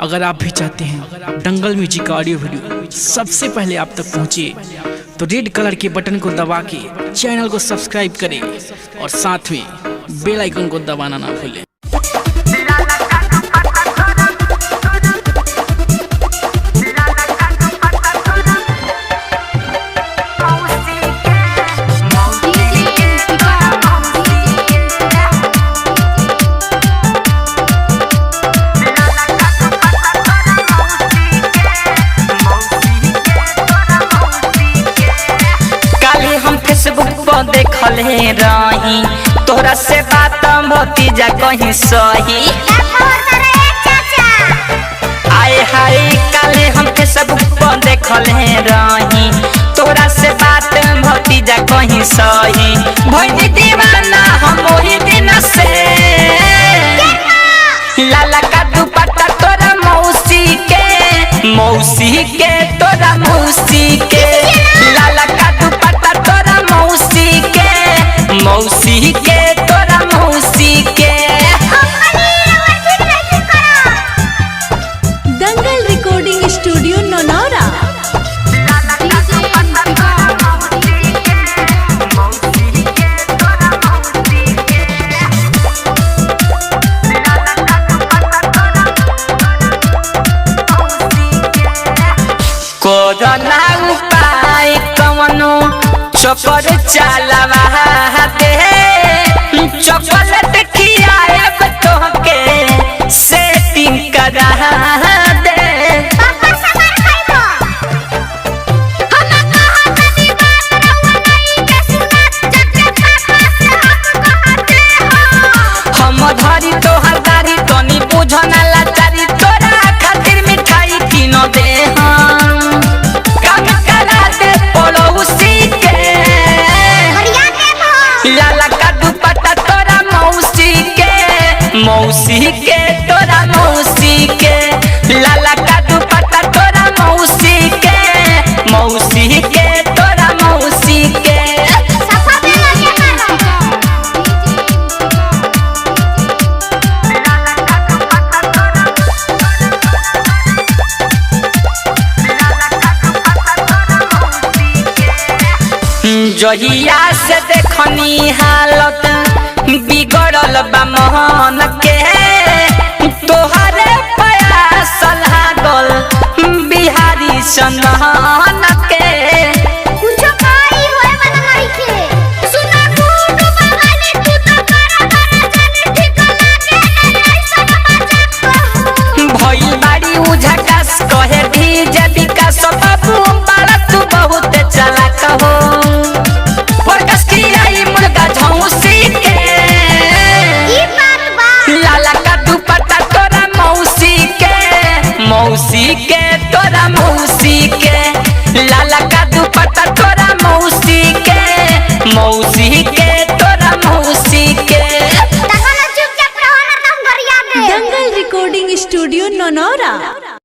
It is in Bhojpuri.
अगर आप भी चाहते हैं दंगल म्यूजिक का ऑडियो वीडियो सबसे पहले आप तक पहुंचे तो रेड कलर के बटन को दबा के चैनल को सब्सक्राइब करें और साथ में बेल आइकन को दबाना ना भूलें। देखले रही तोरा से बात भतीजा कहीं सही आए हाय काले हम फेसबुक पर देखले रही तोरा से बात भतीजा कहीं सही भइनी दीवाना हम वही दिन से लाला का दुपट्टा तोरा मौसी के तोरा मौसी के लाला का दुपट्टा तोरा मौसी के तोरा मौसी के। दंगल रिकॉर्डिंग स्टूडियो नौनौरा। कोरोना उपाय कवनो चोकर चलवा दे चॉकलेट खियाब तोहके सेटिंग करा दे हम धरी तोहर दाढ़ी तनी बुझना लाचारी तोरा खातिर मिठाई किन दे काम करा दे पड़ोसी के लाला का दुपट्टा तोरा मौसी के तोरा मौसी के लाला का दुपट्टा तोरा मौसी के तोरा मौसी के। जहिया से देखनी हालत बिगड़ल बा मोहन के तोहरे प्रयास लागल बिहारी चंदन के भइल बाड़ी उझकास कहे डीजे विकास बाबू बड़ा तू बहुत चालाक हो मौसी के तोरा मौसी के लाला का दुपट्टा तोरा मौसी के तोरा मौसी के। दंगल रिकॉर्डिंग स्टूडियो नौनौरा।